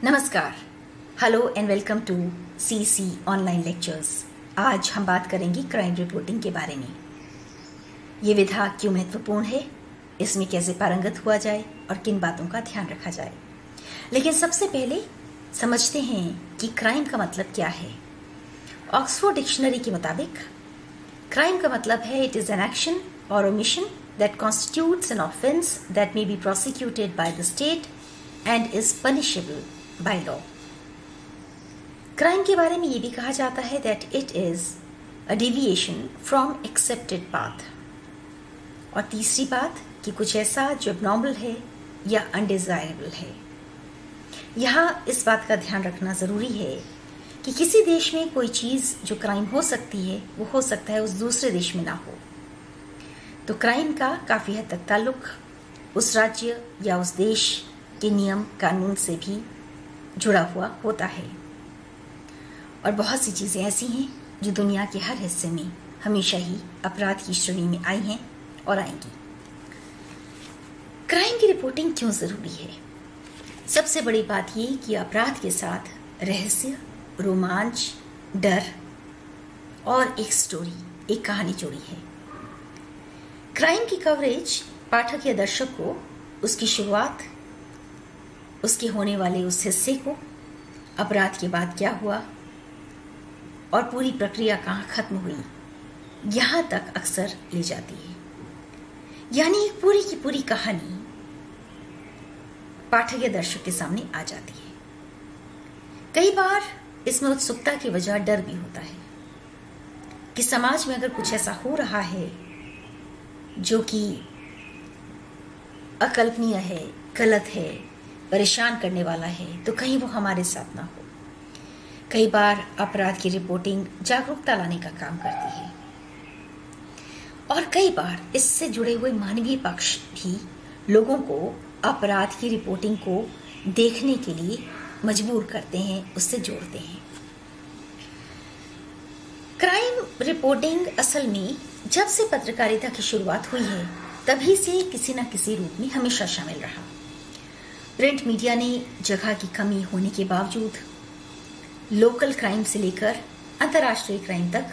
नमस्कार, hello and welcome to CC online lectures. आज हम बात करेंगे क्राइम रिपोर्टिंग के बारे में। ये विधा क्यों महत्वपूर्ण है, इसमें कैसे पारंगत हुआ जाए और किन बातों का ध्यान रखा जाए। लेकिन सबसे पहले समझते हैं कि क्राइम का मतलब क्या है। ऑक्सफोर्ड डिक्शनरी के मुताबिक क्राइम का मतलब है इट इज एन एक्शन और omission that constitutes an offence that may be prosecuted by the state and is punishable by law. Crime के बारे में यह भी कहा जाता है that it is a deviation from accepted path. और तीसरी बात कि कुछ ऐसा जो एबनॉर्मल है या अनडिजायरेबल है। यहाँ इस बात का ध्यान रखना जरूरी है कि किसी देश में कोई चीज जो क्राइम हो सकती है वो हो सकता है उस दूसरे देश में ना हो। तो क्राइम का काफी हद तक ताल्लुक उस राज्य या उस देश के नियम कानून से भी जुड़ा हुआ होता है। और बहुत सी चीजें ऐसी हैं जो दुनिया के हर हिस्से में हमेशा ही अपराध की श्रेणी में आई हैं और आएंगी। क्राइम की रिपोर्टिंग क्यों जरूरी है? सबसे बड़ी बात ये कि अपराध के साथ रहस्य, रोमांच, डर और एक स्टोरी, एक कहानी जुड़ी है। क्राइम की कवरेज पाठक या दर्शक को उसकी शुरुआत, उसके होने वाले उस हिस्से को, अपराध के बाद क्या हुआ और पूरी प्रक्रिया कहाँ खत्म हुई, यहां तक अक्सर ले जाती है। यानी एक पूरी की पूरी कहानी पाठक या दर्शक के सामने आ जाती है। कई बार इसमें उत्सुकता की वजह डर भी होता है कि समाज में अगर कुछ ऐसा हो रहा है जो कि अकल्पनीय है, गलत है, परेशान करने वाला है, तो कहीं वो हमारे साथ ना हो। कई बार अपराध की रिपोर्टिंग जागरूकता लाने का काम करती है और कई बार इससे जुड़े हुए मानवीय पक्ष भी लोगों को अपराध की रिपोर्टिंग को देखने के लिए मजबूर करते हैं, उससे जोड़ते हैं। क्राइम रिपोर्टिंग असल में जब से पत्रकारिता की शुरुआत हुई है तभी से किसी न किसी रूप में हमेशा शामिल रहा। प्रिंट मीडिया ने जगह की कमी होने के बावजूद लोकल क्राइम से लेकर अंतर्राष्ट्रीय क्राइम तक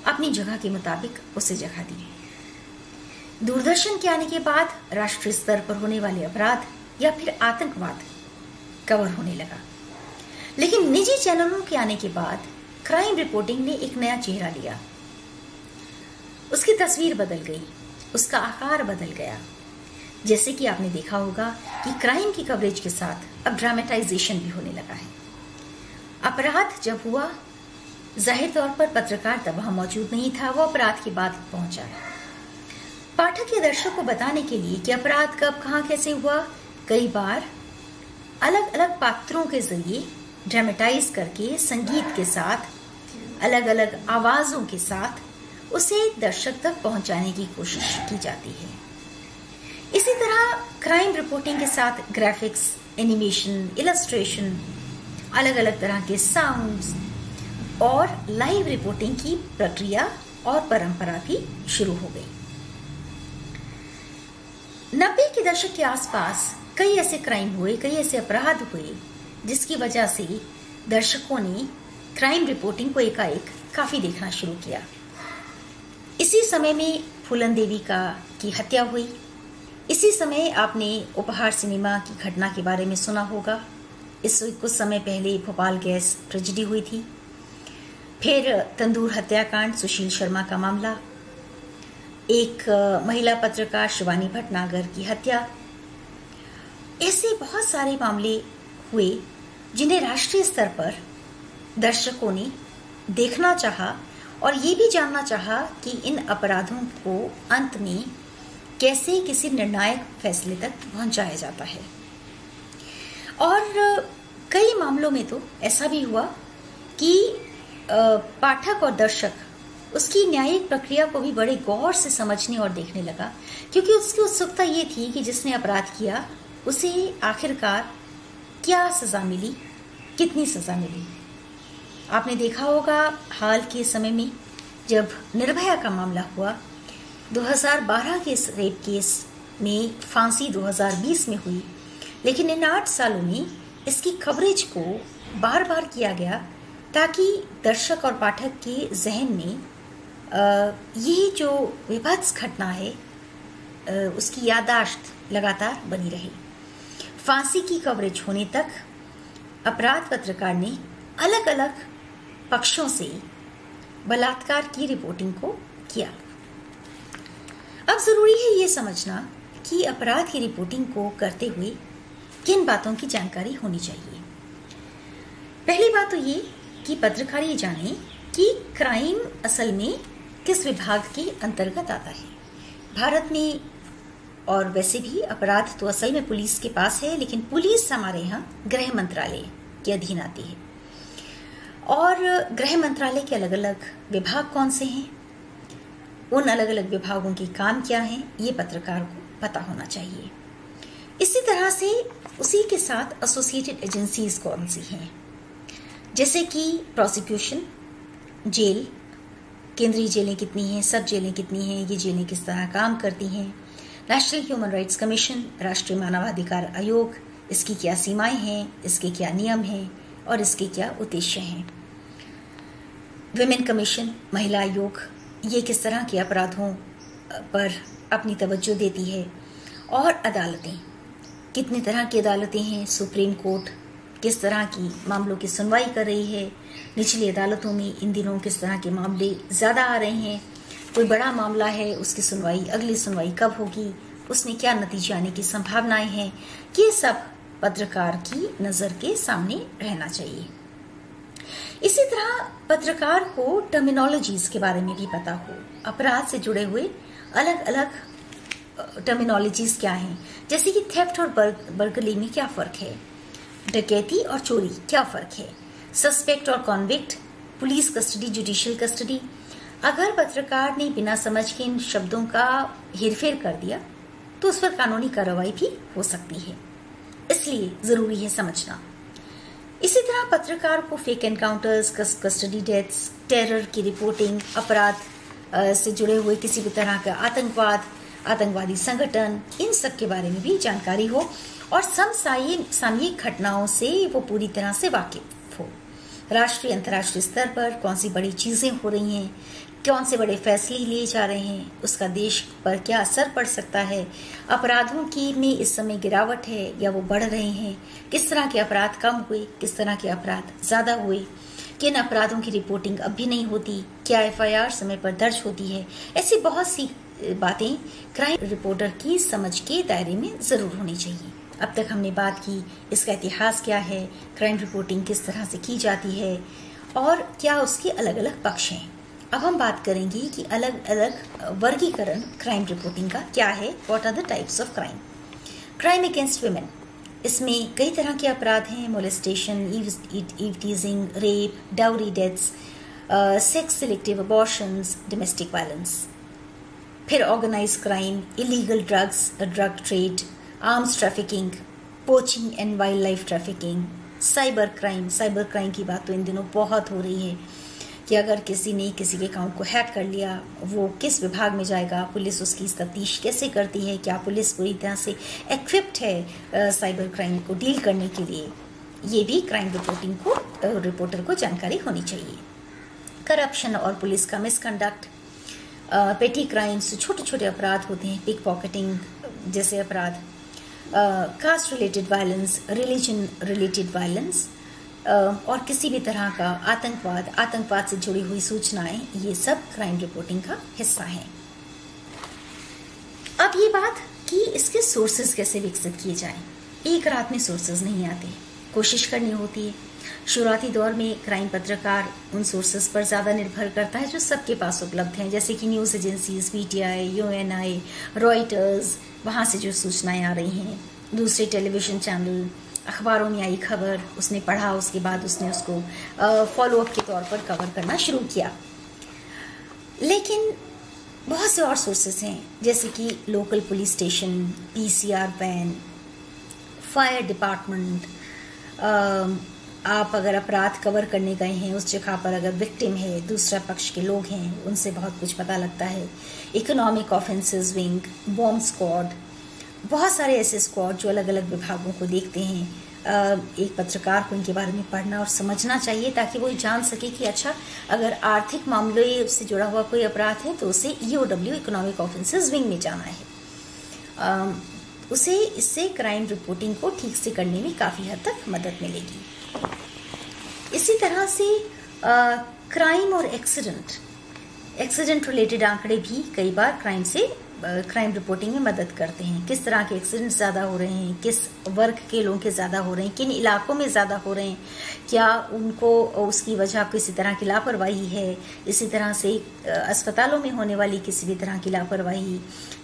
अपनी जगह के मुताबिक उसे जगह दी। दूरदर्शन के आने के बाद राष्ट्रीय स्तर पर होने वाले अपराध या फिर आतंकवाद कवर होने लगा। लेकिन निजी चैनलों के आने के बाद क्राइम रिपोर्टिंग ने एक नया चेहरा लिया। उसकी तस्वीर बदल गई, उसका आकार बदल गया। जैसे कि आपने देखा होगा कि क्राइम की कवरेज के साथ अब ड्रामेटाइजेशन भी होने लगा है। अपराध जब हुआ, जाहिर तौर पर पत्रकार तब वहां मौजूद नहीं था, वो अपराध के बाद पहुंचा है। पाठक या दर्शक को बताने के लिए कि अपराध कब, कहां, कैसे हुआ, कई बार अलग अलग पात्रों के जरिए ड्रामेटाइज करके संगीत के साथ, अलग अलग आवाजों के साथ उसे दर्शक तक पहुंचाने की कोशिश की जाती है। इसी तरह क्राइम रिपोर्टिंग के साथ ग्राफिक्स, एनिमेशन, इलस्ट्रेशन, अलग अलग तरह के साउंड्स और लाइव रिपोर्टिंग की प्रक्रिया और परंपरा भी शुरू हो गई। 90 के दशक के आसपास कई ऐसे क्राइम हुए, कई ऐसे अपराध हुए जिसकी वजह से दर्शकों ने क्राइम रिपोर्टिंग को एकाएक काफी देखना शुरू किया। इसी समय में फूलन देवी की हत्या हुई। इसी समय आपने उपहार सिनेमा की घटना के बारे में सुना होगा। इस कुछ समय पहले भोपाल गैस ट्रेजेडी हुई थी। फिर तंदूर हत्याकांड, सुशील शर्मा का मामला, एक महिला पत्रकार शिवानी भटनागर की हत्या। ऐसे बहुत सारे मामले हुए जिन्हें राष्ट्रीय स्तर पर दर्शकों ने देखना चाहा और ये भी जानना चाहा कि इन अपराधों को अंत में कैसे किसी निर्णायक फैसले तक पहुंचाया जाता है। और कई मामलों में तो ऐसा भी हुआ कि पाठक और दर्शक उसकी न्यायिक प्रक्रिया को भी बड़े गौर से समझने और देखने लगा, क्योंकि उसकी उत्सुकता ये थी कि जिसने अपराध किया उसे आखिरकार क्या सजा मिली, कितनी सजा मिली। आपने देखा होगा हाल के समय में जब निर्भया का मामला हुआ, 2012 के इस रेप केस में फांसी 2020 में हुई, लेकिन इन 8 सालों में इसकी कवरेज को बार बार किया गया ताकि दर्शक और पाठक के जहन में ये जो विभत्स घटना है उसकी याददाश्त लगातार बनी रही। फांसी की कवरेज होने तक अपराध पत्रकार ने अलग अलग पक्षों से बलात्कार की रिपोर्टिंग को किया। अब जरूरी है ये समझना कि अपराध की रिपोर्टिंग को करते हुए किन बातों की जानकारी होनी चाहिए। पहली बात तो ये कि पत्रकार ये जाने कि क्राइम असल में किस विभाग के अंतर्गत आता है। भारत में और वैसे भी अपराध तो असल में पुलिस के पास है, लेकिन पुलिस हमारे यहाँ गृह मंत्रालय के अधीन आती है। और गृह मंत्रालय के अलग अलग विभाग कौन से हैं, उन अलग अलग विभागों के काम क्या हैं, ये पत्रकार को पता होना चाहिए। इसी तरह से उसी के साथ एसोसिएटेड एजेंसीज कौन सी हैं, जैसे कि प्रोसिक्यूशन, जेल, केंद्रीय जेलें कितनी हैं, सब जेलें कितनी हैं, ये जेलें किस तरह काम करती हैं, नेशनल ह्यूमन राइट्स कमीशन, राष्ट्रीय मानवाधिकार आयोग, इसकी क्या सीमाएं हैं, इसके क्या नियम हैं और इसके क्या उद्देश्य हैं। विमेन कमीशन, महिला आयोग, ये किस तरह के अपराधों पर अपनी तवज्जो देती है। और अदालतें, कितनी तरह की अदालतें हैं, सुप्रीम कोर्ट किस तरह की मामलों की सुनवाई कर रही है, निचली अदालतों में इन दिनों किस तरह के मामले ज़्यादा आ रहे हैं, कोई बड़ा मामला है उसकी सुनवाई, अगली सुनवाई कब होगी, उसमें क्या नतीजे आने की संभावनाएं हैं, ये सब पत्रकार की नज़र के सामने रहना चाहिए। इसी तरह पत्रकार को टर्मिनोलॉजीज के बारे में भी पता हो, अपराध से जुड़े हुए अलग अलग टर्मिनोलॉजीज क्या हैं, जैसे कि थेफ्ट और बर्गली में क्या फ़र्क है, डकैती और चोरी क्या फ़र्क है, सस्पेक्ट और convict, police custody, judicial custody. अगर पत्रकार ने बिना समझ के इन शब्दों का हेरफेर कर दिया तो उस पर कानूनी कार्रवाई भी हो सकती है, इसलिए ज़रूरी है समझना। इसी तरह पत्रकार को fake encounters, custody deaths, terror की रिपोर्टिंग, अपराध से जुड़े हुए किसी भी तरह का आतंकवाद, आतंकवादी संगठन, इन सब के बारे में भी जानकारी हो और समसामयिक घटनाओं से वो पूरी तरह से वाकिफ हो। राष्ट्रीय अंतर्राष्ट्रीय स्तर पर कौन सी बड़ी चीज़ें हो रही हैं, कौन से बड़े फैसले लिए जा रहे हैं, उसका देश पर क्या असर पड़ सकता है, अपराधों की में इस समय गिरावट है या वो बढ़ रहे हैं, किस तरह के अपराध कम हुए, किस तरह के अपराध ज़्यादा हुए, किन अपराधों की रिपोर्टिंग अब भी नहीं होती, क्या एफआईआर समय पर दर्ज होती है। ऐसी बहुत सी बातें क्राइम रिपोर्टर की समझ के दायरे में ज़रूर होनी चाहिए। अब तक हमने बात की इसका इतिहास क्या है, क्राइम रिपोर्टिंग किस तरह से की जाती है और क्या उसके अलग अलग पक्ष हैं। अब हम बात करेंगे कि अलग अलग वर्गीकरण क्राइम रिपोर्टिंग का क्या है। What are the types of crime. Crime against women, इसमें कई तरह के अपराध हैं, molestation, eve teasing, rape, dowry deaths, sex selective abortions, domestic violence. फिर organise crime, illegal drugs, drug trade, arms trafficking, poaching and wildlife trafficking, cyber crime. Cyber crime की बात तो इन दिनों बहुत हो रही है कि अगर किसी ने किसी के अकाउंट को हैक कर लिया, वो किस विभाग में जाएगा, पुलिस उसकी तफ्तीश कैसे करती है, क्या पुलिस पूरी तरह से इक्विप्ड है साइबर क्राइम को डील करने के लिए, ये भी क्राइम रिपोर्टिंग को रिपोर्टर को जानकारी होनी चाहिए। करप्शन और पुलिस का मिसकंडक्ट, पेटी क्राइम्स, छोटे छोटे अपराध होते हैं, पिक पॉकेटिंग जैसे अपराध, caste related violence, religion related violence और किसी भी तरह का आतंकवाद से जुड़ी हुई सूचनाएं, ये सब क्राइम रिपोर्टिंग का हिस्सा हैं। अब ये बात कि इसके सोर्सेज कैसे विकसित किए जाएं। एक रात में सोर्सेज नहीं आते, कोशिश करनी होती है। शुरुआती दौर में क्राइम पत्रकार उन सोर्सेज पर ज़्यादा निर्भर करता है जो सबके पास उपलब्ध हैं, जैसे कि news agencies, PTI, Uni, Reuters, वहाँ से जो सूचनाएं आ रही हैं, दूसरे टेलीविज़न चैनल, अखबारों में आई खबर उसने पढ़ा, उसके बाद उसने उसको फॉलोअप के तौर पर कवर करना शुरू किया। लेकिन बहुत से और सोर्सेज हैं, जैसे कि local police station, PCR van, fire department. आप अगर अपराध कवर करने गए हैं, उस जगह पर अगर विक्टिम है, दूसरा पक्ष के लोग हैं, उनसे बहुत कुछ पता लगता है। Economic offences wing, bomb squad, बहुत सारे ऐसे स्क्वाड जो अलग अलग विभागों को देखते हैं, एक पत्रकार को इनके बारे में पढ़ना और समझना चाहिए, ताकि वो जान सके कि अच्छा, अगर आर्थिक मामले से जुड़ा हुआ कोई अपराध है तो उसे EOW इकोनॉमिक ऑफेंसेस विंग में जाना है। उसे इससे क्राइम रिपोर्टिंग को ठीक से करने में काफ़ी हद तक मदद मिलेगी। इसी तरह से क्राइम और एक्सीडेंट रिलेटेड आंकड़े भी कई बार क्राइम रिपोर्टिंग में मदद करते हैं। किस तरह के एक्सीडेंट ज़्यादा हो रहे हैं, किस वर्ग के लोगों के ज़्यादा हो रहे हैं, किन इलाकों में ज़्यादा हो रहे हैं, क्या उनको उसकी वजह किसी तरह की लापरवाही है, इसी तरह से अस्पतालों में होने वाली किसी भी तरह की लापरवाही,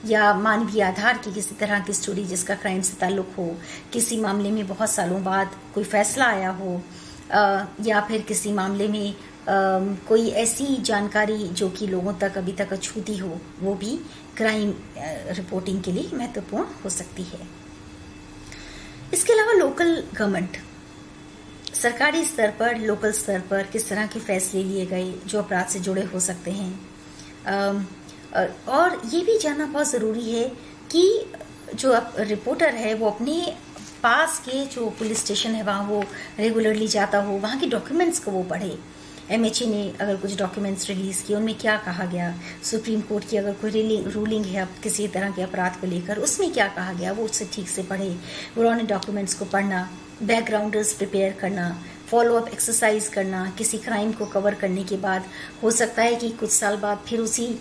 या मानवीय आधार की किसी तरह की स्टोरी जिसका क्राइम से ताल्लुक हो, किसी मामले में बहुत सालों बाद कोई फैसला आया हो, या फिर किसी मामले में कोई ऐसी जानकारी जो कि लोगों तक अभी तक अछूती हो, वो भी क्राइम रिपोर्टिंग के लिए महत्वपूर्ण हो सकती है। इसके अलावा लोकल गवर्नमेंट, सरकारी स्तर पर, लोकल स्तर पर किस तरह के फैसले लिए गए जो अपराध से जुड़े हो सकते हैं। और ये भी जानना बहुत ज़रूरी है कि जो रिपोर्टर है वो अपने पास के जो पुलिस स्टेशन है वहाँ वो रेगुलरली जाता हो, वहाँ के डॉक्यूमेंट्स को वो पढ़े। MHA ने अगर कुछ डॉक्यूमेंट्स रिलीज़ किए, उनमें क्या कहा गया, सुप्रीम कोर्ट की अगर कोई रूलिंग है किसी तरह के अपराध को लेकर, उसमें क्या कहा गया, वो उससे ठीक से पढ़े। पुराने डॉक्यूमेंट्स को पढ़ना, बैकग्राउंडर्स प्रिपेयर करना, फॉलोअप एक्सरसाइज करना। किसी क्राइम को कवर करने के बाद हो सकता है कि कुछ साल बाद फिर उसी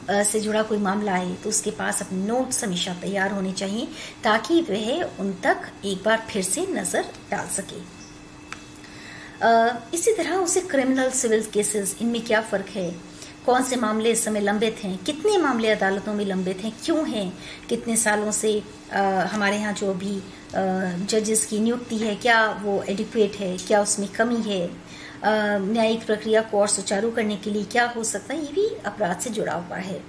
से जुड़ा कोई मामला आए, तो उसके पास अपने नोट्स हमेशा तैयार होने चाहिए, ताकि वह उन तक एक बार फिर से नज़र डाल सके। इसी तरह उसे क्रिमिनल सिविल केसेस, इनमें क्या फ़र्क है, कौन से मामले इस समय लंबित हैं, कितने मामले अदालतों में लंबित हैं, क्यों हैं, कितने सालों से हमारे यहाँ जो भी जजेस की नियुक्ति है क्या वो एडिक्वेट है, क्या उसमें कमी है, न्यायिक प्रक्रिया को और सुचारू करने के लिए क्या हो सकता है, ये भी अपराध से जुड़ा हुआ है।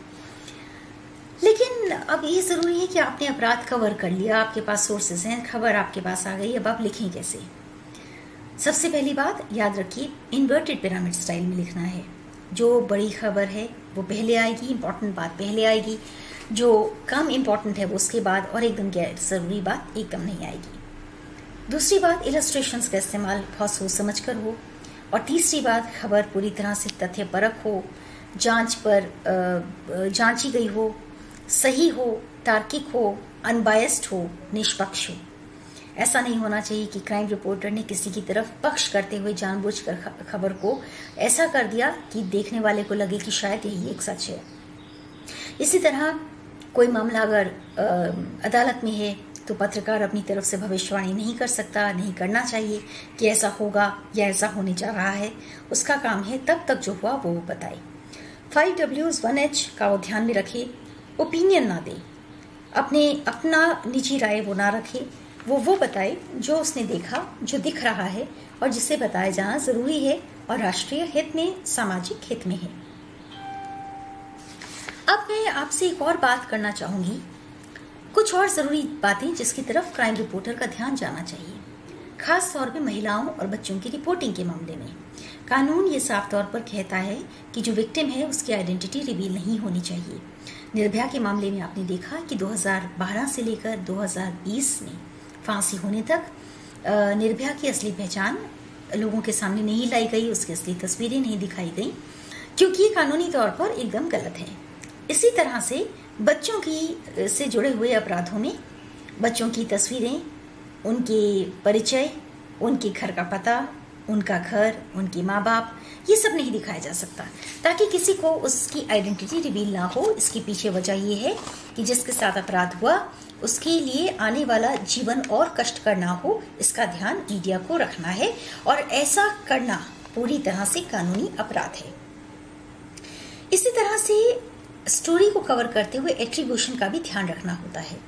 लेकिन अब ये ज़रूरी है कि आपने अपराध कवर कर लिया, आपके पास सोर्सेज हैं, खबर आपके पास आ गई, अब आप लिखें कैसे। सबसे पहली बात याद रखिए, इन्वर्टेड पिरामिड स्टाइल में लिखना है। जो बड़ी खबर है वो पहले आएगी, इंपॉर्टेंट बात पहले आएगी, जो कम इंपॉर्टेंट है वो उसके बाद, और एकदम गैर ज़रूरी बात एकदम नहीं आएगी। दूसरी बात, इलस्ट्रेशंस का इस्तेमाल बहुत सोच समझ कर हो। और तीसरी बात, खबर पूरी तरह से तथ्यपरक हो, जांची गई हो, सही हो, तार्किक हो, अनबायस्ड हो, निष्पक्ष हो। ऐसा नहीं होना चाहिए कि क्राइम रिपोर्टर ने किसी की तरफ पक्ष करते हुए जानबूझकर खबर को ऐसा कर दिया कि देखने वाले को लगे कि शायद यही एक सच है। इसी तरह कोई मामला अगर अदालत में है तो पत्रकार अपनी तरफ से भविष्यवाणी नहीं कर सकता, नहीं करना चाहिए कि ऐसा होगा या ऐसा होने जा रहा है। उसका काम है तब तक जो हुआ वो बताए। 5Ws 1H का वो ध्यान में रखे, ओपिनियन ना दे, अपना निजी राय वो ना रखे, वो बताए जो उसने देखा, जो दिख रहा है और जिसे बताया जाना जरूरी है और राष्ट्रीय हित में, सामाजिक हित में है। अब मैं आपसे एक और बात करना चाहूंगी, कुछ और जरूरी बातें जिसकी तरफ क्राइम रिपोर्टर का ध्यान जाना चाहिए, खास तौर पे महिलाओं और बच्चों की रिपोर्टिंग के मामले में। कानून ये साफ तौर पर कहता है कि जो विक्टिम है उसकी आइडेंटिटी रिवील नहीं होनी चाहिए। निर्भया के मामले में आपने देखा कि 2012 से लेकर 2020 में फांसी होने तक निर्भया की असली पहचान लोगों के सामने नहीं लाई गई, उसकी असली तस्वीरें नहीं दिखाई गई, क्योंकि ये कानूनी तौर पर एकदम गलत है। इसी तरह से बच्चों की से जुड़े हुए अपराधों में बच्चों की तस्वीरें, उनके परिचय, उनके घर का पता, उनका घर, उनके माँ बाप, ये सब नहीं दिखाया जा सकता, ताकि किसी को उसकी आइडेंटिटी रिवील ना हो। इसके पीछे वजह ये है कि जिसके साथ अपराध हुआ उसके लिए आने वाला जीवन और कष्टकर ना हो, इसका ध्यान मीडिया को रखना है, और ऐसा करना पूरी तरह से कानूनी अपराध है। इसी तरह से स्टोरी को कवर करते हुए एट्रीब्यूशन का भी ध्यान रखना होता है।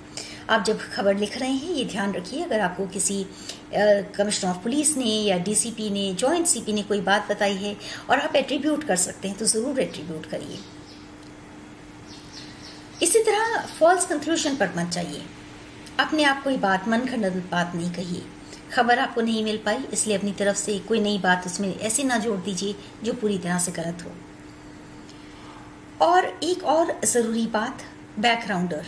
आप जब खबर लिख रहे हैं ये ध्यान रखिए, अगर आपको किसी कमिश्नर ऑफ पुलिस ने या DCP ने, जॉइंट CP ने कोई बात बताई है और आप एट्रीब्यूट कर सकते हैं तो ज़रूर एट्रीब्यूट करिए। इसी तरह फॉल्स कंक्लूजन पर मत जाइए, अपने आप कोई बात, मन घड़ंत बात नहीं कहिए। खबर आपको नहीं मिल पाई इसलिए अपनी तरफ से कोई नई बात उसमें ऐसी ना जोड़ दीजिए जो पूरी तरह से गलत हो। और एक और ज़रूरी बात, बैकग्राउंडर।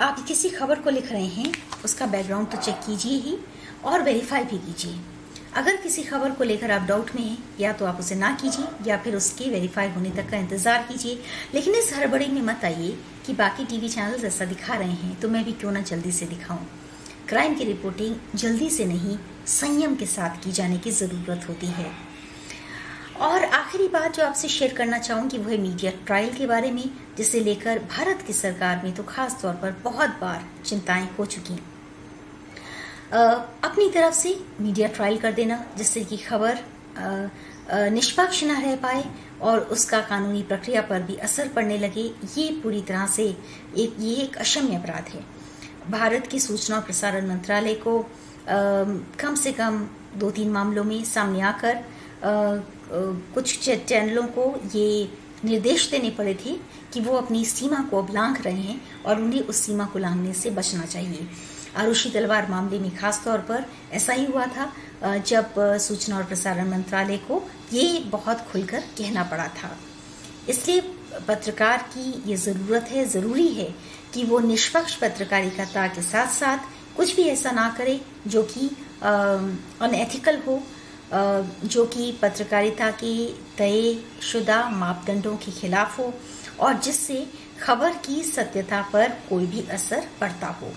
आप किसी खबर को लिख रहे हैं उसका बैकग्राउंड तो चेक कीजिए ही, और वेरीफाई भी कीजिए। अगर किसी खबर को लेकर आप डाउट में हैं, या तो आप उसे ना कीजिए या फिर उसके वेरीफाई होने तक का इंतजार कीजिए। लेकिन इस हड़बड़ी में मत आइए कि बाकी टीवी चैनल ऐसा दिखा रहे हैं तो मैं भी क्यों ना जल्दी से दिखाऊं। क्राइम की रिपोर्टिंग जल्दी से नहीं, संयम के साथ की जाने की जरूरत होती है। और आखिरी बात जो आपसे शेयर करना चाहूंगी वो है मीडिया ट्रायल के बारे में, जिसे लेकर भारत की सरकार में तो खास तौर पर बहुत बार चिंताएं हो चुकी। अपनी तरफ से मीडिया ट्रायल कर देना जिससे कि खबर निष्पक्ष न रह पाए और उसका कानूनी प्रक्रिया पर भी असर पड़ने लगे, ये पूरी तरह से एक अक्षम्य अपराध है। भारत की सूचना और प्रसारण मंत्रालय को कम से कम 2-3 मामलों में सामने आकर कुछ चैनलों को ये निर्देश देने पड़े थे कि वो अपनी सीमा को अब लांघ रहे हैं और उन्हें उस सीमा को लांघने से बचना चाहिए। आरुषि तलवार मामले में खास तौर पर ऐसा ही हुआ था, जब सूचना और प्रसारण मंत्रालय को ये बहुत खुलकर कहना पड़ा था। इसलिए पत्रकार की ये जरूरी है कि वो निष्पक्ष पत्रकारिता के साथ साथ कुछ भी ऐसा ना करे जो कि अनएथिकल हो, जो कि पत्रकारिता के तयशुदा मापदंडों के खिलाफ हो और जिससे खबर की सत्यता पर कोई भी असर पड़ता हो।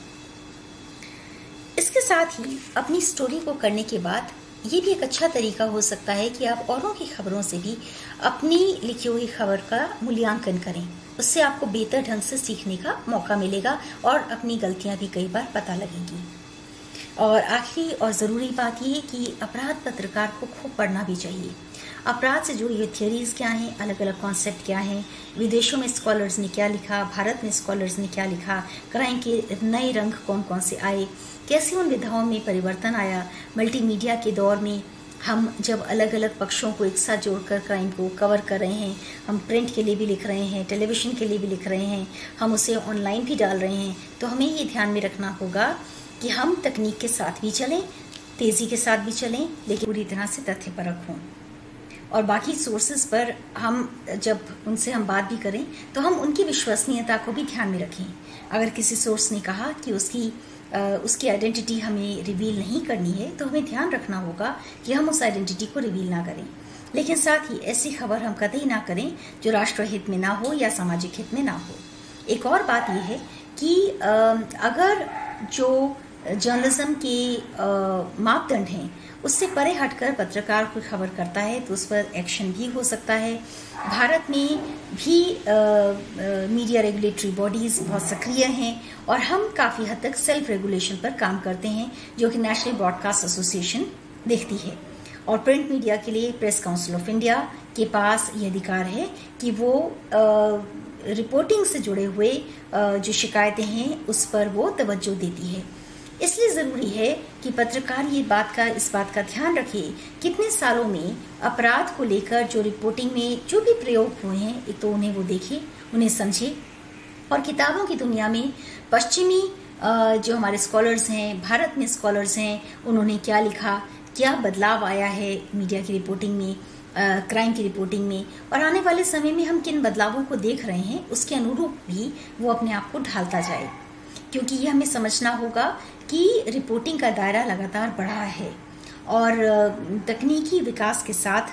इसके साथ ही अपनी स्टोरी को करने के बाद ये भी एक अच्छा तरीका हो सकता है कि आप औरों की खबरों से भी अपनी लिखी हुई खबर का मूल्यांकन करें। उससे आपको बेहतर ढंग से सीखने का मौका मिलेगा और अपनी गलतियां भी कई बार पता लगेंगी। और आखिरी और ज़रूरी बात ये कि अपराध पत्रकार को खूब पढ़ना भी चाहिए। अपराध से जुड़ी हुई थियरीज क्या हैं, अलग अलग कॉन्सेप्ट क्या हैं, विदेशों में स्कॉलर्स ने क्या लिखा, भारत में स्कॉलर्स ने क्या लिखा, क्राइम के नए रंग कौन कौन से आए, कैसे उन विधाओं में परिवर्तन आया। मल्टीमीडिया के दौर में हम जब अलग अलग पक्षों को एक साथ जोड़कर क्राइम को कवर कर रहे हैं, हम प्रिंट के लिए भी लिख रहे हैं, टेलीविज़न के लिए भी लिख रहे हैं, हम उसे ऑनलाइन भी डाल रहे हैं, तो हमें ये ध्यान में रखना होगा कि हम तकनीक के साथ भी चलें, तेज़ी के साथ भी चलें, लेकिन पूरी तरह से तथ्यपरक हों। और बाकी सोर्सेज पर हम जब उनसे हम बात भी करें तो हम उनकी विश्वसनीयता को भी ध्यान में रखें। अगर किसी सोर्स ने कहा कि उसकी आइडेंटिटी हमें रिवील नहीं करनी है तो हमें ध्यान रखना होगा कि हम उस आइडेंटिटी को रिवील ना करें। लेकिन साथ ही ऐसी खबर हम कतई ना करें जो राष्ट्रहित में ना हो या सामाजिक हित में ना हो। एक और बात यह है कि अगर जो जर्नलिज्म के मापदंड हैं उससे परे हटकर पत्रकार कोई खबर करता है तो उस पर एक्शन भी हो सकता है। भारत में भी मीडिया रेगुलेटरी बॉडीज बहुत सक्रिय हैं और हम काफ़ी हद तक सेल्फ रेगुलेशन पर काम करते हैं, जो कि नेशनल ब्रॉडकास्ट एसोसिएशन देखती है। और प्रिंट मीडिया के लिए प्रेस काउंसिल ऑफ इंडिया के पास ये अधिकार है कि वो रिपोर्टिंग से जुड़े हुए जो शिकायतें हैं उस पर वो तवज्जो देती है। इसलिए ज़रूरी है कि पत्रकार इस बात का ध्यान रखे कितने सालों में अपराध को लेकर जो रिपोर्टिंग में जो भी प्रयोग हुए हैं एक तो उन्हें वो देखे, उन्हें समझे। और किताबों की दुनिया में पश्चिमी जो हमारे स्कॉलर्स हैं, भारत में स्कॉलर्स हैं, उन्होंने क्या लिखा, क्या बदलाव आया है मीडिया की रिपोर्टिंग में, क्राइम की रिपोर्टिंग में, और आने वाले समय में हम किन बदलावों को देख रहे हैं उसके अनुरूप भी वो अपने आप को ढालता जाए। क्योंकि ये हमें समझना होगा कि रिपोर्टिंग का दायरा लगातार बढ़ा है और तकनीकी विकास के साथ,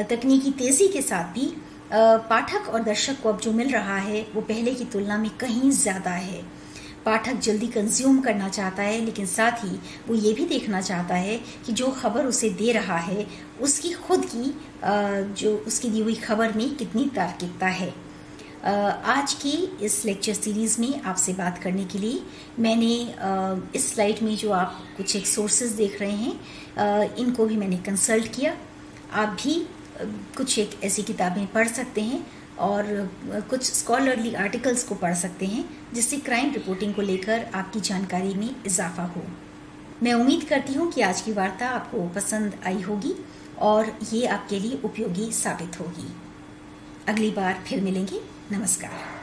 तकनीकी तेज़ी के साथ भी पाठक और दर्शक को अब जो मिल रहा है वो पहले की तुलना में कहीं ज़्यादा है। पाठक जल्दी कंज्यूम करना चाहता है, लेकिन साथ ही वो ये भी देखना चाहता है कि जो खबर उसे दे रहा है उसकी खुद की जो उसकी दी हुई खबर में कितनी तार्किकता है। आज की इस लेक्चर सीरीज़ में आपसे बात करने के लिए मैंने इस स्लाइड में जो आप कुछ एक सोर्सेज देख रहे हैं इनको भी मैंने कंसल्ट किया। आप भी कुछ एक ऐसी किताबें पढ़ सकते हैं और कुछ स्कॉलरली आर्टिकल्स को पढ़ सकते हैं जिससे क्राइम रिपोर्टिंग को लेकर आपकी जानकारी में इजाफा हो। मैं उम्मीद करती हूँ कि आज की वार्ता आपको पसंद आई होगी और ये आपके लिए उपयोगी साबित होगी। अगली बार फिर मिलेंगे। नमस्कार।